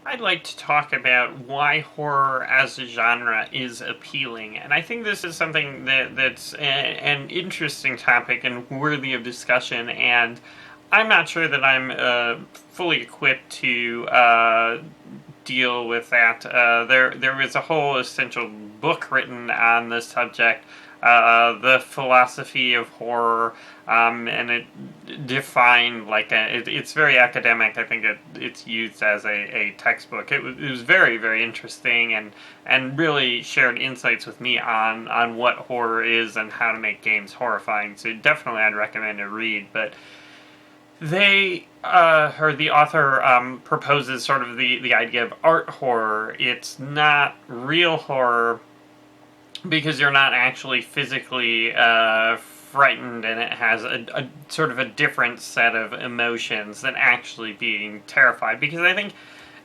I'd like to talk about why horror as a genre is appealing, and I think this is something that's an interesting topic and worthy of discussion. And I'm not sure that I'm fully equipped to deal with that. There was a whole essential book written on the subject, the philosophy of horror, and it defined it's very academic. I think it's used as a textbook. It was very, very interesting, and really shared insights with me on what horror is and how to make games horrifying. So definitely I'd recommend a read. But the author proposes sort of the idea of art horror. It's not real horror because you're not actually physically frightened, and it has a sort of a different set of emotions than actually being terrified. Because I think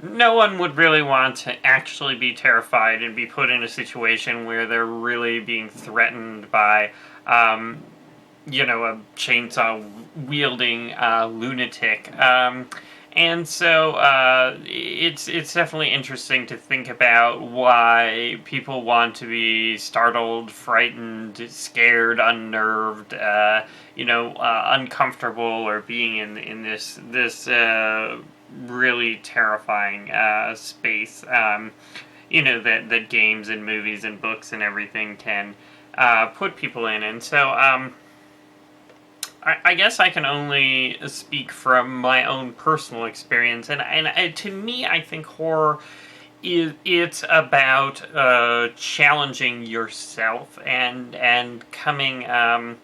no one would really want to actually be terrified and be put in a situation where they're really being threatened by a chainsaw wielding lunatic. And so it's definitely interesting to think about why people want to be startled, frightened, scared, unnerved, uncomfortable, or being in this really terrifying space. That games and movies and books and everything can put people in. And so I guess I can only speak from my own personal experience, and to me, I think horror it's about challenging yourself and coming out,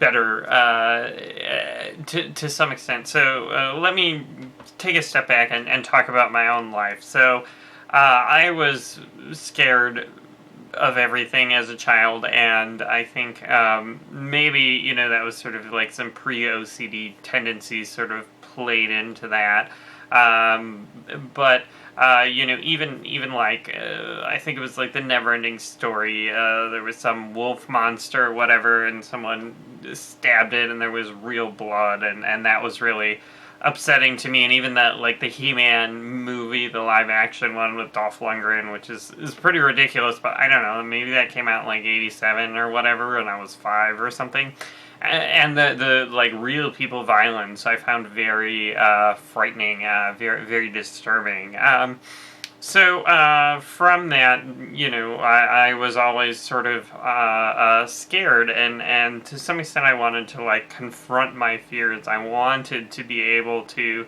better to some extent. So let me take a step back and talk about my own life. So I was scared of everything as a child, and I think maybe that was sort of like some pre-OCD tendencies sort of played into that. But even like I think it was like the Never-Ending Story. There was some wolf monster or whatever, and someone stabbed it, and there was real blood, and that was really upsetting to me. And even that, like, the He-Man movie, the live action one with Dolph Lundgren, which is pretty ridiculous, but I don't know, maybe that came out in like 87 or whatever, and I was 5 or something. And the like real people violence I found very frightening, very, very disturbing. So from that, I was always sort of scared, and to some extent I wanted to like confront my fears. I wanted to be able to,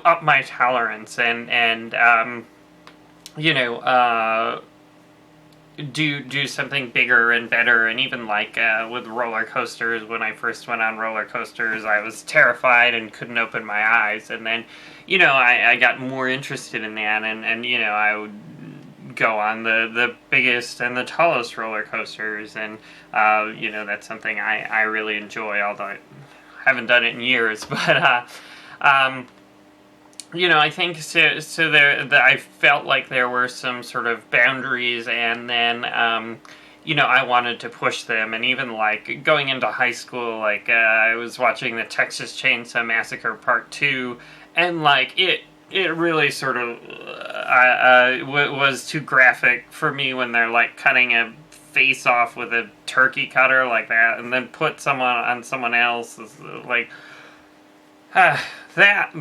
up my tolerance and do something bigger and better. And even like with roller coasters, when I first went on roller coasters, I was terrified and couldn't open my eyes. And then I got more interested in that, and I would go on the biggest and the tallest roller coasters, and that's something I really enjoy, although I haven't done it in years. But I think so I felt like there were some sort of boundaries, and then I wanted to push them. And even like going into high school, like I was watching the Texas Chainsaw Massacre Part 2, and like it really sort of was too graphic for me when they're like cutting a face off with a turkey cutter like that, and then put someone on someone else. Like that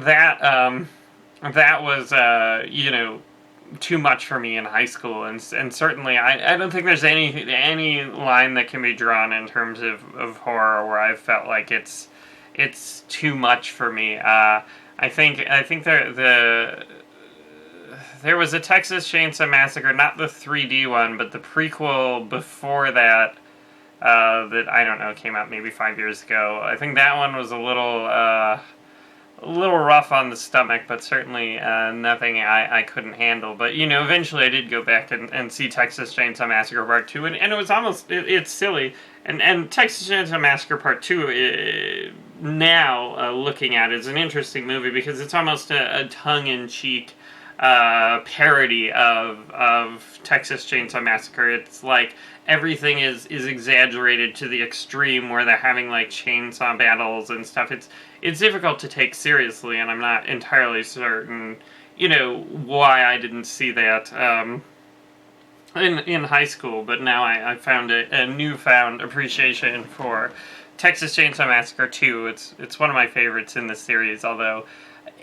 was too much for me in high school, and certainly I don't think there's any line that can be drawn in terms of horror where I felt like it's too much for me. I think there was a Texas Chainsaw Massacre, not the 3D one, but the prequel before that, that I don't know, came out maybe 5 years ago. I think that one was a little rough on the stomach, but certainly nothing I couldn't handle. But eventually I did go back and see Texas Chainsaw Massacre Part 2, and it was almost it's silly. And Texas Chainsaw Massacre Part 2 now looking at it is an interesting movie because it's almost a tongue-in-cheek parody of Texas Chainsaw Massacre. It's like everything is exaggerated to the extreme, where they're having like chainsaw battles and stuff. It's difficult to take seriously, and I'm not entirely certain, why I didn't see that in high school. But now I found a newfound appreciation for Texas Chainsaw Massacre 2. It's one of my favorites in the series, although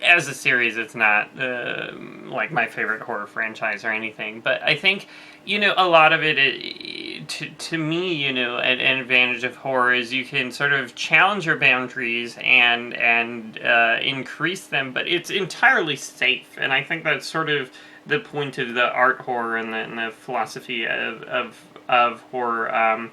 as a series it's not like my favorite horror franchise or anything. But I think, a lot of it to me, an advantage of horror is you can sort of challenge your boundaries and increase them, but it's entirely safe. And I think that's sort of the point of the art horror and the philosophy of horror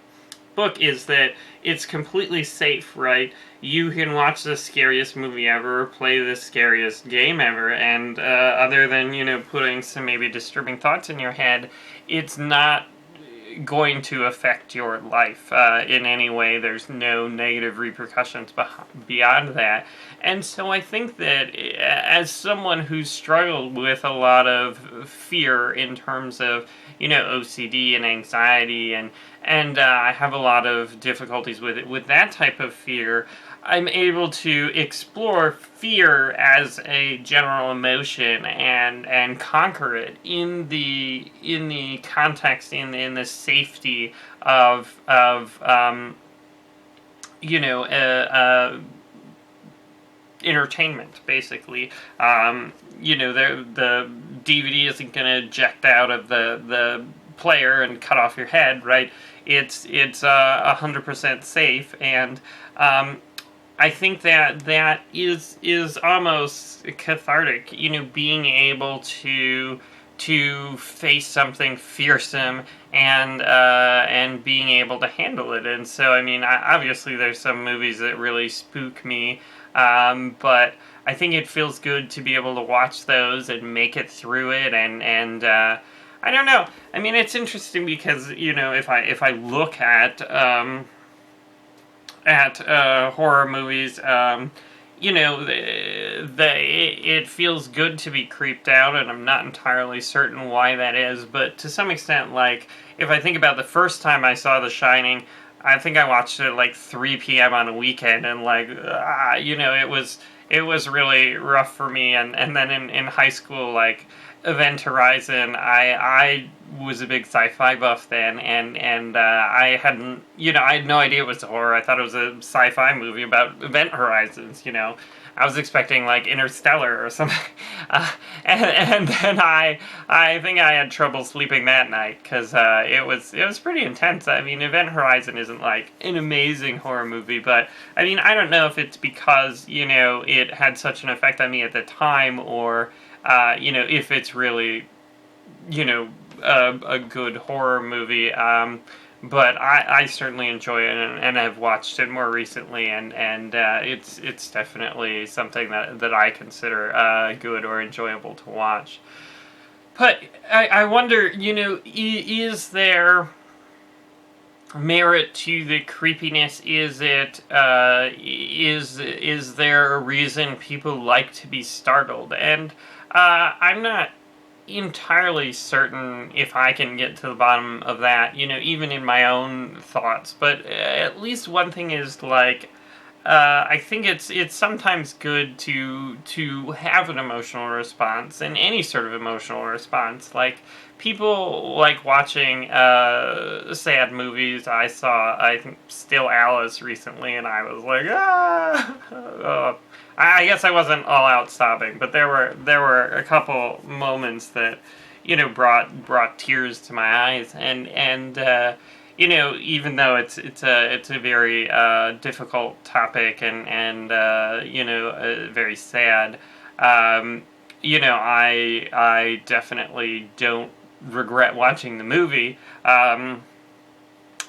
book, is that it's completely safe, right? You can watch the scariest movie ever, play the scariest game ever, and other than, putting some maybe disturbing thoughts in your head, it's not going to affect your life in any way. There's no negative repercussions beyond that. And so I think that as someone who's struggled with a lot of fear in terms of, OCD and anxiety, and I have a lot of difficulties with it, with that type of fear, I'm able to explore fear as a general emotion and conquer it in the context, in the safety of entertainment, basically. The DVD isn't going to eject out of the player and cut off your head, right? It's 100% safe, and I think that is almost cathartic, being able to face something fearsome and being able to handle it. And so, obviously there's some movies that really spook me, but I think it feels good to be able to watch those and make it through it, and I don't know. It's interesting because, if I look at horror movies, it feels good to be creeped out, and I'm not entirely certain why that is, but to some extent, like, if I think about the first time I saw The Shining, I think I watched it at like 3 p.m. on a weekend, and like, it was really rough for me, and then in high school, like, Event Horizon, I was a big sci-fi buff then, and I hadn't, I had no idea it was horror. I thought it was a sci-fi movie about event horizons, I was expecting like Interstellar or something, and then I think I had trouble sleeping that night, because it was pretty intense. Event Horizon isn't like an amazing horror movie, but I don't know if it's because it had such an effect on me at the time, or if it's really a good horror movie. But I certainly enjoy it, and I've watched it more recently, and it's definitely something that I consider good or enjoyable to watch. But I wonder, is there merit to the creepiness? Is it is there a reason people like to be startled? And I'm not entirely certain if I can get to the bottom of that, even in my own thoughts. But at least one thing is, like, I think it's sometimes good to have an emotional response, and any sort of emotional response. Like, people like watching sad movies. I think, Still Alice recently, and I was like, I guess I wasn't all out sobbing, but there were a couple moments that brought tears to my eyes, and even though it's a very difficult topic and very sad, I definitely don't regret watching the movie.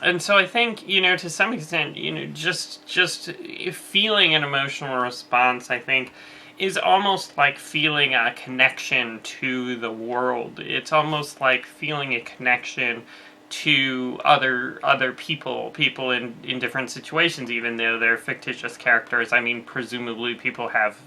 And so I think, to some extent, just feeling an emotional response, I think, is almost like feeling a connection to the world. It's almost like feeling a connection to other people in different situations, even though they're fictitious characters. Presumably people have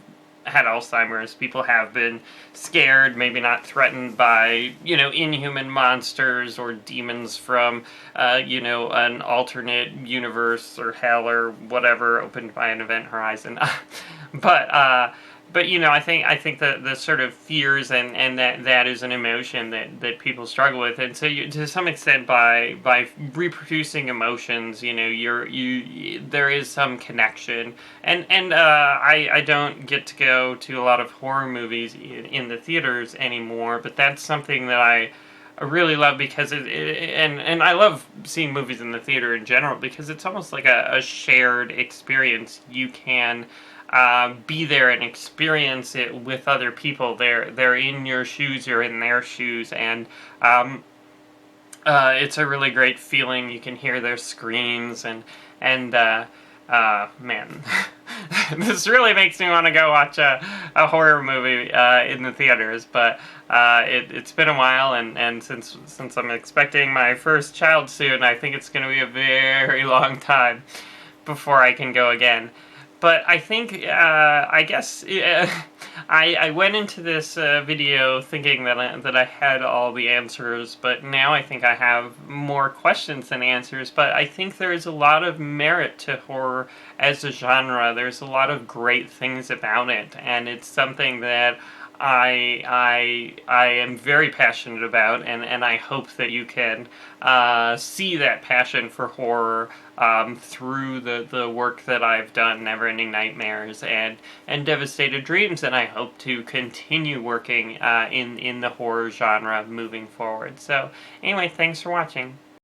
had Alzheimer's. People have been scared, maybe not threatened by, inhuman monsters or demons from, an alternate universe or hell or whatever opened by an event horizon. but, I think that the sort of fears and that is an emotion that people struggle with, and so to some extent by reproducing emotions, there is some connection, and I don't get to go to a lot of horror movies in the theaters anymore, but that's something that I really love because and I love seeing movies in the theater in general because it's almost like a shared experience. You can be there and experience it with other people. They're in your shoes, you're in their shoes, and it's a really great feeling. You can hear their screams, and man, this really makes me want to go watch a horror movie in the theaters. But it's been a while, and since I'm expecting my first child soon, I think it's going to be a very long time before I can go again. But I think, I guess, I went into this video thinking that I had all the answers, but now I think I have more questions than answers. But I think there is a lot of merit to horror as a genre. There's a lot of great things about it, and it's something that I am very passionate about, and I hope that you can see that passion for horror through the work that I've done, Neverending Nightmares and Devastated Dreams, and I hope to continue working in the horror genre moving forward. So anyway, thanks for watching.